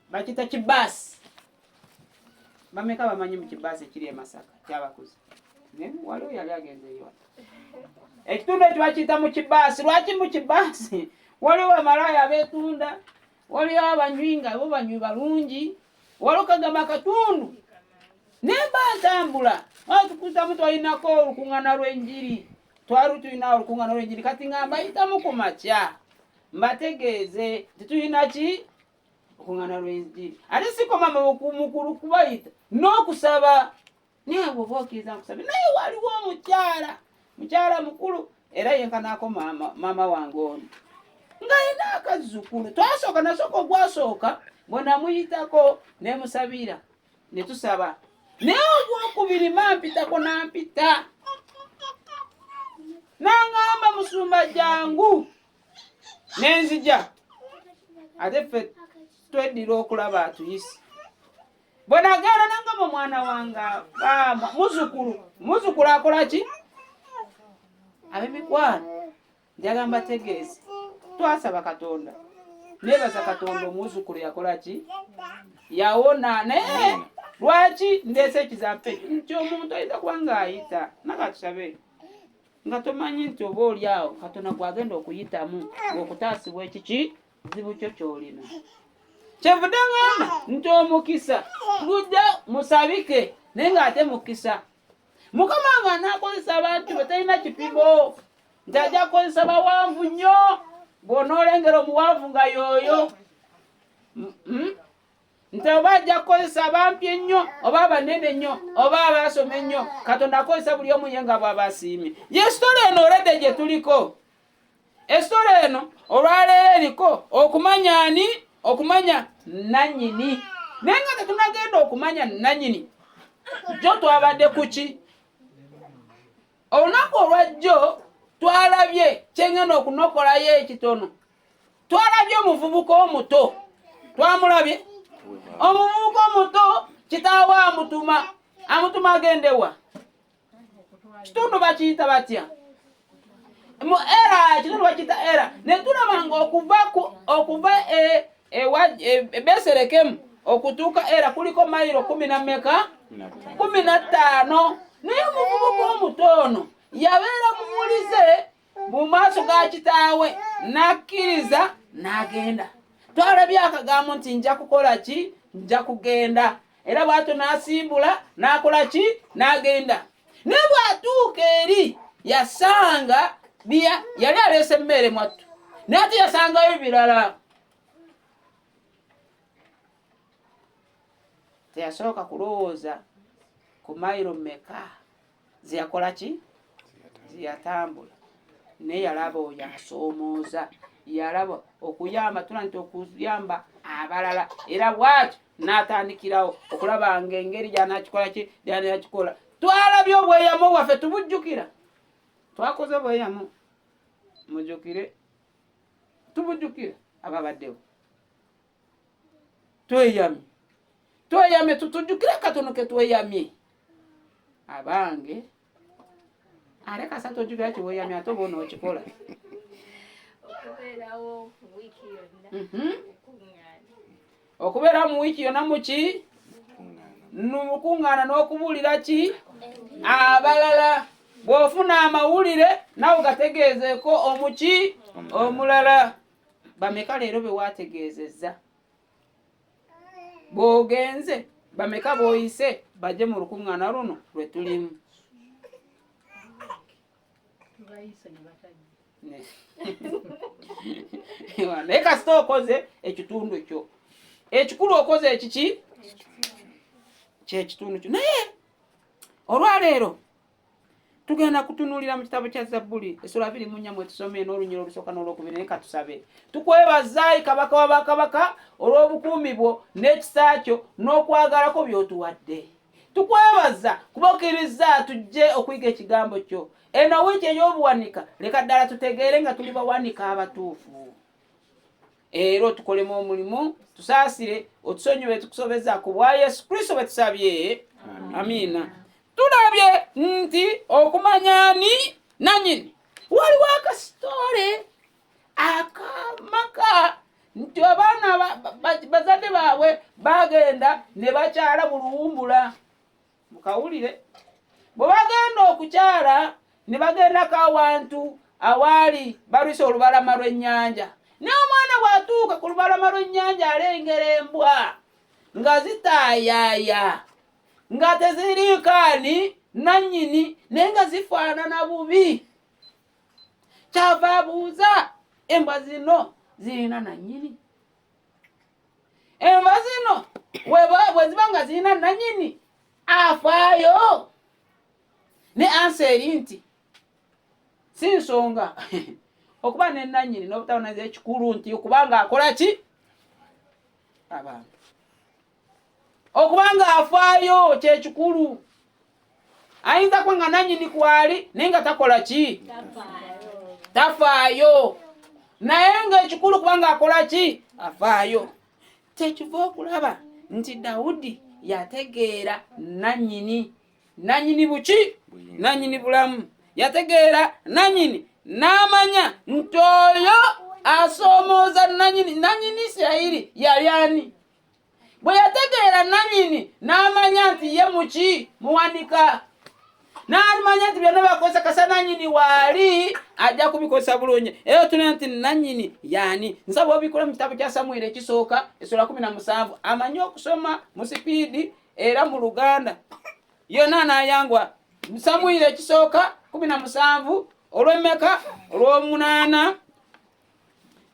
bakita kibasi. Bameka bamanyi mu kibasi kiri e Masaka kyabakuze. Ne waliwo yali agenze yo. Ekitundu ekyo bakiyita mu kibasi. Lwaki mu kibasi? Waliwo amalaya abetunda, waliwo abanywinga bo banywi balungi, waliwo kagamba katundu. Nemba ntambula. Tukuta mutu ayinako olukungana lw'enjiri. Twali tulina olukungana lw'enjiri kati ngamba ayitamu ku makya. Mbategeeze tetulina ki? Olukungana lw'enjiri. Ate siko mama mukulu kubayita n'okusaba. Naye bw'oba okkiriza nkusaba. Naye waliwo mukyala mukulu era yenkanaako mama wange ono. Ng'ayina akazzukulu. Twasooka nasooka ogwasooka bwe namuyitako ne musabira ne tusaba. Naye ogwokubiri mampitako nampita. Nangamba musumba jangu nenzija. Ate ffe tweddira okulaba atuyise. Bwe nagenda nangamba mwana wanga muzukulu akola ki? Ab'emikwano njagamba tegeeze. Twasaba Katonda. Nebaza Katonda omuzukulu yakola ki? Yawona. Naye lwaki ndese ekizampe nti omuntu ayita kubanga ayita nakatusabe nga tomanyi nti oba oli awo Katonda gwagenda okuyitamu okutaasibwa ekiki zibu kyo kyolina. Kyevudde ngamba nti omukisa gujja musabike naye ng'ate mukisa. Mukama nga anakozesa abantu betalina kipimo nti ajja kukozesa bawanvu nnyo. Bw'onoolengera omuwanvu nga yooyo nti oba ajja kukozesa abampi ennyo oba abanene ennyo oba abasoma ennyo. Katonda akozesa buli omu ye nga bw'aba asiimye. Yesitole eno oledde gye tuliko. Esitole eno olwaleero eriko okumanya ani? Okumanya nannyini. Naye nga tetunagenda okumanya nannyini, jjo twabadde ku ki? Olunaku olwajjo twalabye kyengenda okunokolayo ekitono. Twalabye omuvubuka omuto. Twamulabye? Omuvubuka omuto kitaawe amutuma agendewa. Kitundu bakiyita batya? Mu era kitundu bakiyita era. Ne tulabanga okuva Beselekemu okutuuka era kuliko mayiro 10 15. Naye omuvubuka omuto ono yabeera mumulize mu maaso ga kitaawe n'akkiriza n'agenda. Twalabye akagambo nti nja kukola ki? Nja kugenda. Era bw'atyo n'asimbula n'akola ki? N'agenda. Naye bw'atuuka eri yasanga yali aleese emmere mwattu. Naye ate yasangayo birala. Teyasooka kulowooza ku mayiro mmeka ziyakola ki? Ziyatambula. Naye yalaba oyo asoomooza. Yalaba okuyamba tula nti okuyamba abalala. Era bw'atyo n'atandikirawo okulaba ng'engeri gy'anaakikola ki? Gy'anaakikola. Twalabye obweyamo bwaffe tubujjukira. Twakoze bweyamo. Mujjukire. Tubujjukire ababaddewo. Tweyamye tutujjukire katono ke tweyamye. Abange aleka sasa tojjukira kiweyamye ate oba onookikola. Okubeera mu wiiki yonna muki? Numukuŋŋaana n'okubuulira ki? Abalala. Bw'ofuna amawulire nawe gategeezeeko omuki? Omulala. Bameka leero be waategeezezza? Bw'ogenze bameka b'oyise bajje mu lukuŋŋaana luno lwe tulimu? Naye kasita okoze ekitundu ekyo ekikulu okoze ekiki? Kyekitundu kyo. Naye olwaleero tugenda kutunuulira mu kitabo kya Zabbuli essula 24 mwe tusomye n'olunyiro olusooka n'olwokubiri. Naye katusabire. Tukwebaza Kabaka wa bakabaka olw'obukuumi bwo n'ekisa kyo n'okwagalako by'otuwadde. Tukwebaza kuba okkiriza tujje okuyiga ekigambo kyo. Eno wiiki ey'obuwanika leka ddala tutegeere nga tuli bawanika abatuufu. Era tukolemu omulimu tusaasire otusonyiwe tukusobeza ku bwa Yesu Kristo bwe tusabye. Amiina. Tulabye nti okumanya ani nannyini. Waliwo akasitole akamaka nti abaana abaana bazadde baabwe bagenda ne bakyala mu luwumbula. Mukawulire bwe bagenda okukyala ne bagendako awantu awaali balwisa olubalama lw'ennyanja. N'omwana bw'atuuka ku lubalama lw'ennyanja alengera embwa nga zitaayaaya nga teziriikaani nannyini naye nga zifaanana bubi. Kyava abuuza, embwa zino zirina nannyini? Embwa zino bwe ziba nga zirina nannyini afaayo? Ne anseri nti si nsonga okuba ne nannyini n'obutaboneza ekikulu nti okubanga akola ki? Abantu okubanga afaayo kyekikulu. Ayinza kuba nga nannyini kwali naye nga takola ki? Tafaayo. Naye ng'ekikulu kubanga akola ki? Afaayo. Kyekiva okulaba nti Dawudi yategeera nannyini. Nannyini buki? Nannyini bulamu. Yategeera nannyini n'amanya nti oyo asoomooza nannyini. Nannyini Isirayiri yali ani? Bwe yategeera nannyini n'amanya nti ye muki? Muwanika. N'amanya nti byonna bakozesa kasa nannyini waali ajja kubikozesa bulungi. Era tulina nti nannyini yaani. Nsaba obikola mu kitabo kya Samwiri ekisooka essula 17 amanyi okusoma mu sipiidi era mu Luganda. Yonna n'ayangwa. Samwiri ekisooka 17 olw'emmeka? Olw'omunaana.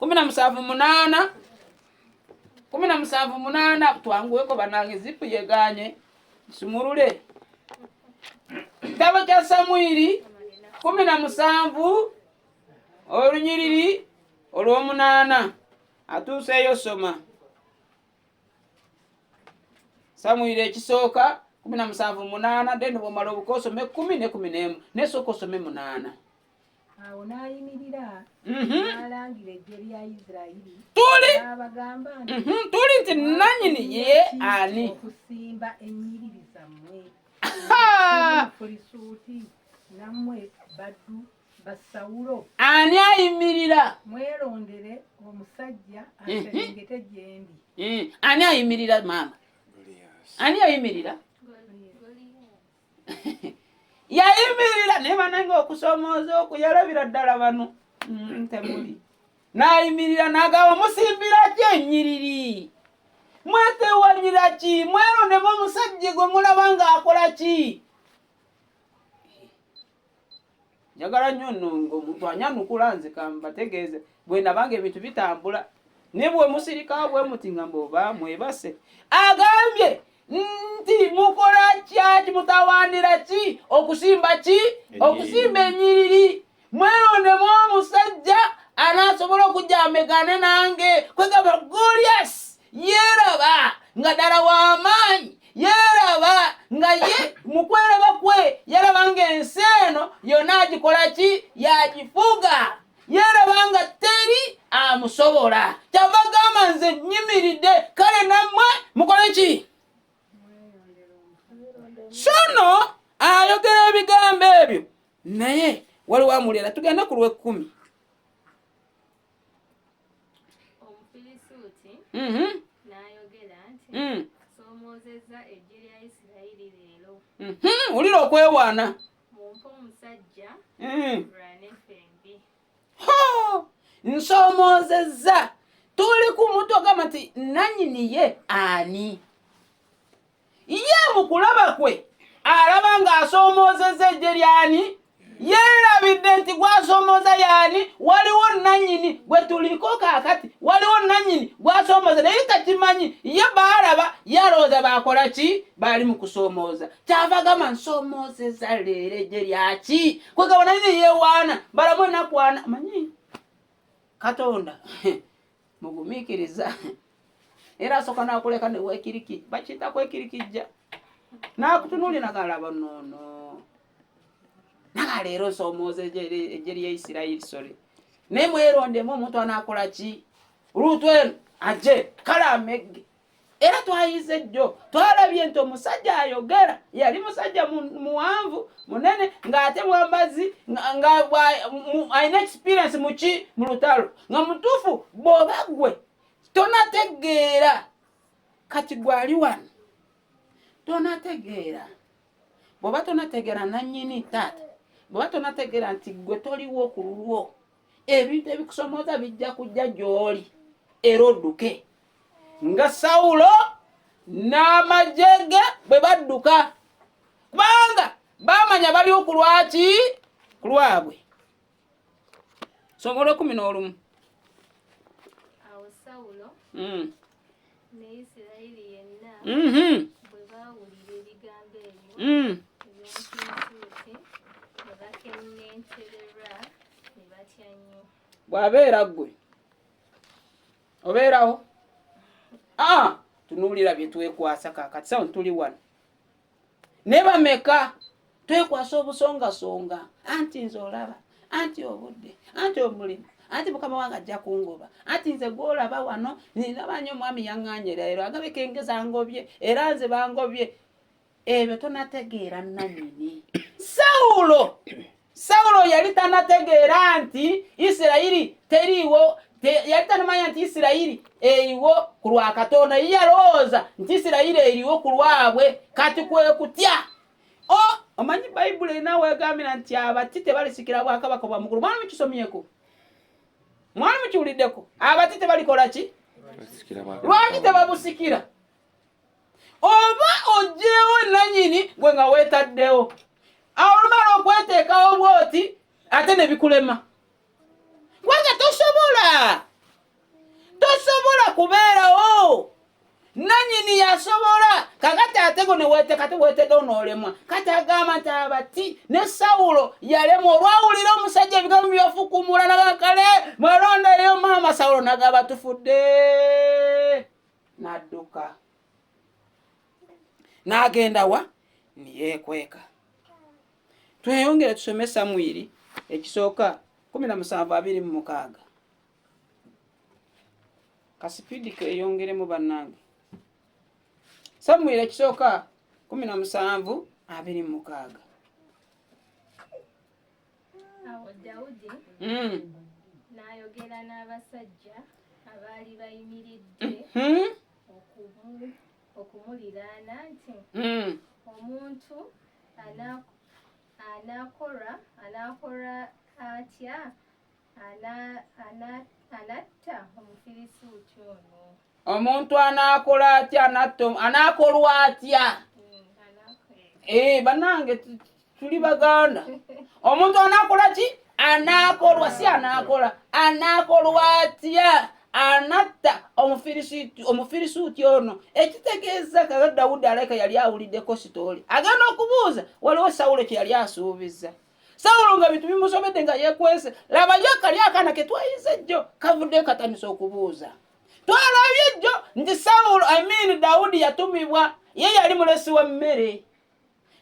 17:8 twanguweko banange zipu yeganye sumurule. Kitabo kya Samwiri 17 olunyiriri olw'omunaana atuuseeyo soma. Samwiri ekisooka 17:8 then bw'omala obukosome 10 ne 11 n'esooka osome 8. Awo n'ayimirira n'alangira eggye lya Isirayiri n'abagamba nti tuli nti nannyini ye ani? Okusimba ennyiriri zammwe Furisuuti nammwe baddu ba Sawulo. Ani ayimirira? Mwerondere omusajja aserengete gye ndi. Ani ayimirira maama? Ani ayimirira? Yayimirira ne banange okusoomooza okuyalabira ddala bano temuli. N'ayimirira n'agamba musimbira ki ennyiriri? Mwetewanyira ki? Mwerondemu omusajja gwe mulaba ng'akola ki? Njagala nnyo nno ng'omuntu anyanukula nze kambategeeze bwe nabanga ebintu bitambula ne bwe musirika bwe muti nga mboba mwebase. Agambye nti mukola kyaki? Mutawaanira ki? Okusimba ki? Okusimba ennyiriri. Mwerondemu omusajja anaasobola okujja amegane nange. Kwegamba Goliath yeeraba nga ddala w'amaanyi, yeeraba nga ye mu kweraba kwe yaraba ng'ensi eno yonna agikola ki? Yagifuga. Yeeraba nga teri amusobola. Kyava gamba nze nnyimiridde, kale nammwe mukole ki? Sono ayogera ebigambo ebyo naye waliwo amulera. Tugenda ku lw'ekkumi. Omufirisuuti n'ayogera nti somoozezza eggye lya Isirayiri leero. Wulira okwewaana. Mumpe omusajja tulwane ffembi. Nsomoozezza. Tuli ku muntu ogamba nti nannyini ye ani? Ye mu kulaba kwe alaba ng'asoomoozezza eggye lyani? Yeerabidde nti gwasoomooza yaani? Waliwo nannyini gwe tuliko kaakati. Waliwo nannyini gwasoomooza naye takimanyi. Ye baalaba yalowooza baakola ki? Baali mu kusoomooza. Kyava gamba nsoomoozezza leero eggye lyaki? Kwegamba nannyini yeewaana balamu ennaku 4. Manyi Katonda mugumiikiriza. Era asooka n'akuleka ne weekiriki. Bakiyita kwekirikijja. N'akutunuulira n'agalaba noono. Naga leero soomooza eggye lya Isirayiri sole. Naye mwerondemu omuntu anaakola ki? Oluutu eno ajje kale amegge. Era twayize jjo twalabye nti omusajja ayogera yali musajja muwanvu munene ng'ate mwambazi nga alina experience muki? Mu lutalo nga mutuufu bw'oba ggwe tonate tonategeera kati gwali wano tonategeera bw'oba tonategeera nannyini taata bw'oba tonategeera nti gwe toliwo ku lulwo ebintu ebikusomoza bijja kujja gy'oli era odduke nga Sawulo n'amajege bwe badduka kubanga baamanya baliwo ku lwaki ku lwabwe. Somo 11. Awo Sawulo ne Isirayiri yenna bwe baawulira ebigambo ebyo eby'omufiisuuti ne bakennentererwa ne batya nnyo. Bw'abeera ggwe obeerawo tunuulira bye twekwasa kaakati sawo tuli wano ne bameka twekwasa obusongasonga anti nze olaba anti obudde anti omulimu anti mukama wange ajja kungoba anti nze gwolaba wano niraba nnyo omwami yaŋŋaanyera ero agabeka engeza ngobye era nze bangobye ebyo tonategeera nannyini. Sawulo yali tanategeera nti Isirayiri teriiwo yali tanamanya nti Isirayiri eriwo ku lwa Katonda ye yalowooza nti Isirayiri eriwo ku lwabwe kati kwe kutya. Omanyi Bayibuli erina weegambira nti abati tebalisikira bwakabaka bwa mukulu. Mwali mukisomyeko? Mwali mukiwuliddeko? Abati tebalikola ki? Lwaki tebabusikira? Oba ojjeewo nannyini gwe nga weetaddewo awo olumala okweteekawo bwoti ate ne bikulema. Kubanga tosobola kubeerawo nannyini yasobola kakati ate go ne weeteeka teweeteddewo n'olemwa. Kati agamba nti abati ne Sawulo yalemwa olwawulira omusajja ebigambo byofukumula nagakale mwalondayo maama. Sawulo nagamba tufudde n'adduka n'agenda wa niyeekweka. Tweyongere tusome Samwiri ekisooka 17:26. Kasipidi keyongeremu bannange. Samwiri ekisooka 17:26. Awo Dawudi n'ayogera n'abasajja abaali bayimiridde okumuliraana nti omuntu anaakola atya anatta Omufirisuuti ono. Omuntu anaakola atya anaakolwa atya? Bannange tuli Baganda. Omuntu anaakola ki? Anaakolwa si anaakola. Anaakolwa atya anatta Omufirisuuti ono. Ekitegeeza kaga Dawudi alayika yali awuliddeko sitooli. Agenda okubuuza waliwo Sawulo kye yali asuubiza. Sawulo nga bintu bimusomedde nga yeekwese. Laba yo kali akaana ke twayize jjo kavudde katandise okubuuza. Twalabye jjo nti Dawudi yatumibwa ye yali mulesi w'emmere.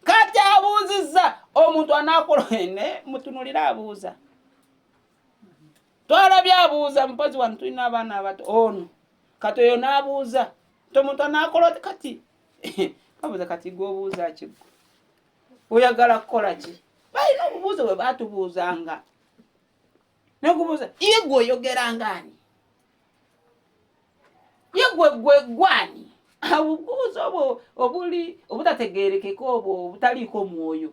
Kati abuuzizza omuntu anaakola ene mutunulira abuuza. Twalabye abuuza mupozi wano tulina abaana abato ono. Kati oyo n'abuuza. Omuntu anaakola kati. Kabuuza kati gw'obuuza ki? Oyagala kukola ki? Balina obubuuza bwe baatubuuzanga. N'okubuuza ye gwe oyogeranga ani? Ye gwe gwani? Obubuuza obwo obutategeerekeka obwo obutaliiko mwoyo.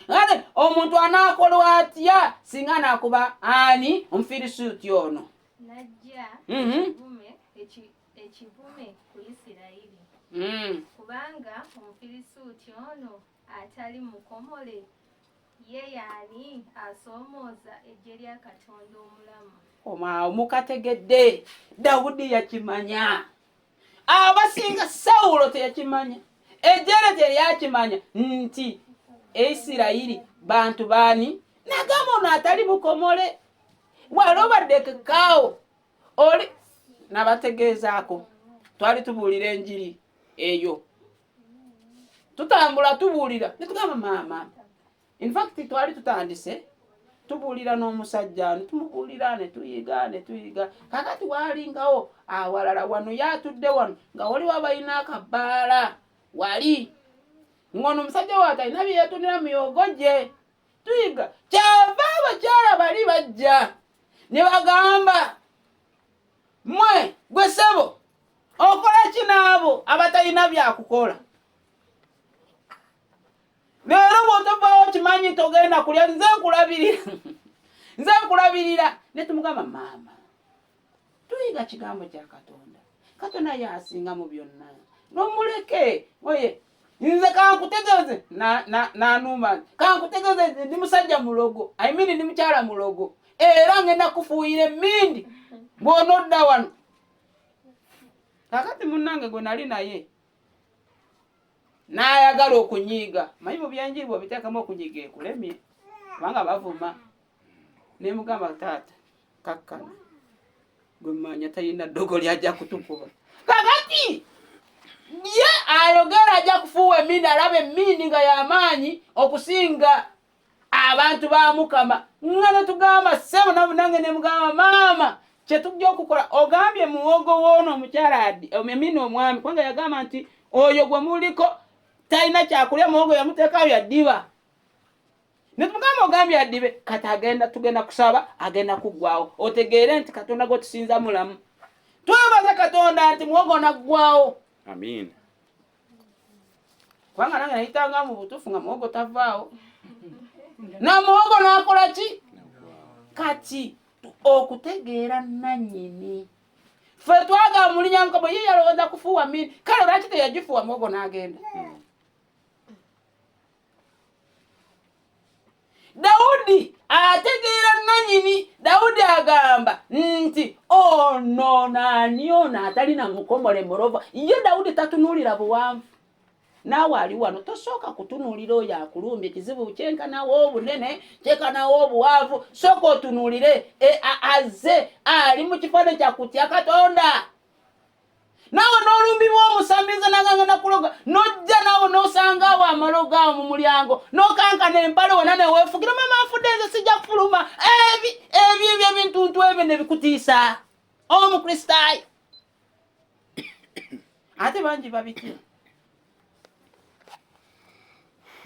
Ate omuntu anaakolwa atya singa anaakuba ani Omufirisuuti ono? Najja ekivume ku Isirayiri kubanga Omufirisuuti ono atali mukomole ye yaani asoomooza eggye lya Katonda omulamu. Omaawo mukategedde. Dawudi yakimanya. Abasinga Sawulo teyakimanya. Eggye teryakimanya nti Isirayiri bantu baani? Nagamba ono atali mukomole. Walobadde kakaawo oli nabategeezaako. Twali tubuulira enjiri eyo. Tutambula tubuulira. Netugamba maama. In fact twali tutandise tubuulira n'omusajja tumubuulira ne tuyiga. Kakati waalingawo awalala wano yatudde wano nga waliwo abalina akabbaala wali. Ngono omusajja wa talina bye yeetunira muyogo gye. Tuyiga. Kyava abakyala bali bajja ne bagamba mwe gwe ssebo okola ki n'abo abatalina byakukola? Leero bw'otovaawo kimanyi togenda kulya, nze nkulabirira ne tumugamba maama tuyiga kigambo kya Katonda. Katonda yasinga mu byonna, n'omuleke oye nze kankutegeeze n'anuuma kankutegeeze ndi musajja mulogo, I mean ndi mukyala mulogo, era ngenda kufuuyira emmindi bw'onodda wano. Kakati munnange gwe nali naye n'ayagala okunyiiga. Manyi mu byenjiri bw'obiteekamu okunyiiga ekulemye kubanga bavuma. Ne mugamba taata kakkana gwe manya talina ddogo lyajja kutukuba. Kakati ye ayogera ajja kufuuwa emmindi, alaba emmindi nga y'amaanyi okusinga abantu ba Mukama. Nga ne tugamba ssebo nange ne mugamba maama kye tujja okukola, ogambye muwogo woono omukyala emini omwami kubanga yagamba nti oyo gwe muliko talina kyakulya, muwogo yamuteekayo yaddiba. Ne tumugamba ogambye addibe, kati tugenda kusaba agenda kuggwawo. Otegeere nti Katonda gwe tusinza mulamu. Twebaza Katonda nti muwogo naggwawo. Amin. Kubanga nange nayitanga mu butuufu nga muwogo tavaawo. Na muwogo n'akola ki? Kati okutegeera nannyini. Ffe twagala mulinya Mukama ye yalowooza kufuuwa mmindi, kale lwaki teyagifuuwa muwogo n'agenda? Daudi ategeera nannyini. Daudi agamba nti ono naani ono atalina mukomole mulova. Ye Daudi tatunuulira buwanvu. Naawe ali wano tosooka kutunuulira oyo akulumbye ekizibu kyenkanawo obunene kyenkanawo obuwanvu. Sooka otunuulire azze ali mu kifaananyi kya kutya Katonda. Naawe n'olumbibwa omusambiza naganga kuloga n'ojja naawe n'osanga awo amalogo awo mu mulyango n'okankana empale wonna ne weefugira mama afudde nze sijja kufuluma. Ebyo ebintuntu ebyo ne bikutiisa omukristaayo. Ate bangi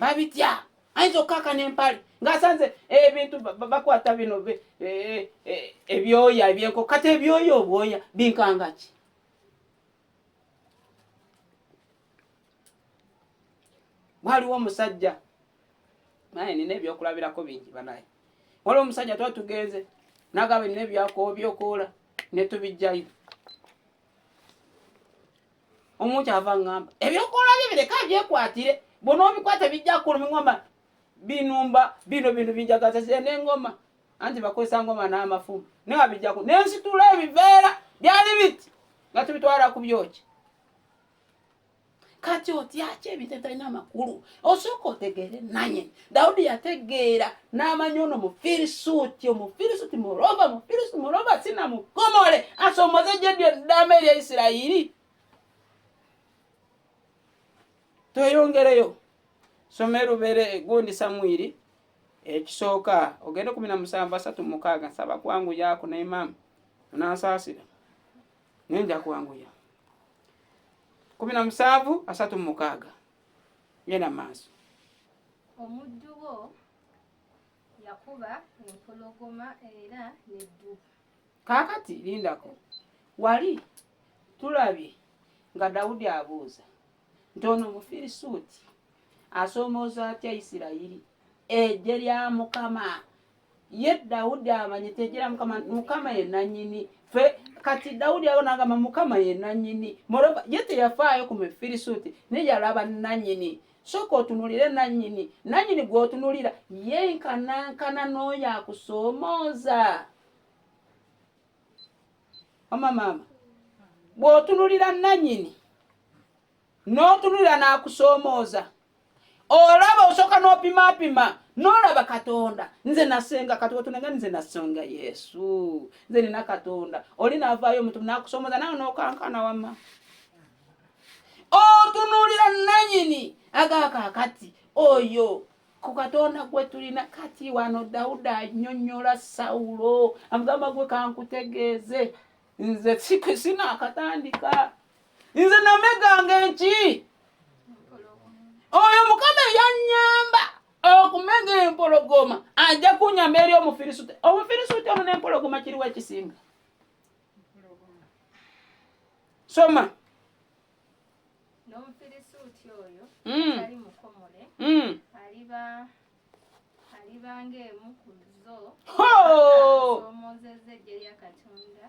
babitya ayinza okukankana empale ng'asanze ebintu bakwata bino ebyoya ebyenko. Kati ebyoya obwoya binkanga ki? Waliwo omusajja naye nina ebyokulabirako bingi banaye. Waliwo omusajja tuba tugenze n'agamba nina ebyokoola ne tubijjayo. Omuntu ava ngamba ebyokoola bye bireka byekwatire, bw'onoobikwata bijja kuluma ngamba binumba bino bintu binjagaza n'engoma anti bakozesa ngoma n'amafumu naye bijjaku n'ensitula ebiveera byali biti nga tubitwala ku byokya. Kati otyaki ebintu ebitalina amakulu? Osooka otegeere nannyini. Daudi yategeera n'amanya ono Mufirisuuti mulova sina mukomole asomoze gye eddama erya Isirayiri. Tweyongereyo some Lubeere gundi Samwiri ekisooka ogende 17:3-6 nsaba kwanguyaako naye maama onansaasira nenja kwanguya 17:3-6 yena maaso. Omuddu wo yakuba empologoma era n'eddubu. Kaakati lindako wali tulabye nga Daudi abuuza nti ono Omufirisuuti asoomooza atya Isirayiri eggye lya Mukama. Ye Daudi amanyi teggye lya Mukama ye nannyini. Kati Daudi agamba Mukama ye nannyini. Moreover ye teyafaayo ku Mufirisuuti naye yalaba nannyini. Sooka otunuulire nannyini. Nannyini gw'otunuulira yenkanankana n'oyo akusoomooza. Maama bw'otunuulira nannyini n'otunuulira n'akusoomooza, olaba osooka n'opimapima n'olaba Katonda. Nze nasenga Katonda tunanga nze nasenga Yesu. Nze nina Katonda. Oli naavaayo omuntu n'akusoomooza nawe n'okankana wamma. Otunuulira nannyini agakakati oyo ku Katonda gwe tulina. Kati wano Daudi annyonnyola Sawulo amugamba gwe kankutegeeze nze sina akatandika. Nze nameganga enki oyo Mukama yannyamba okumega empologoma ajja kunyamba eri Omufirisuuti. Omufirisuuti ono n'empologoma kiriwo ekisinga? Soma. N'omufirisuuti oyo atali mukomole aliba ng'emu ku zo asomoozezza eggye lya Katonda.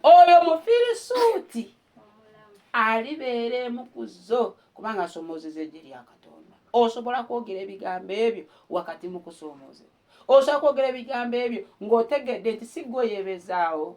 Oyo mufirisuuti Omulamu. alibeera emu ku zo kubanga asomoozezza eggye lya Katonda. Osobola kwogera ebigambo ebyo wakati mu kusoomooza. Osobola kwogera ebigambo ebyo ng'otegedde nti si ggwe oyeebezaawo.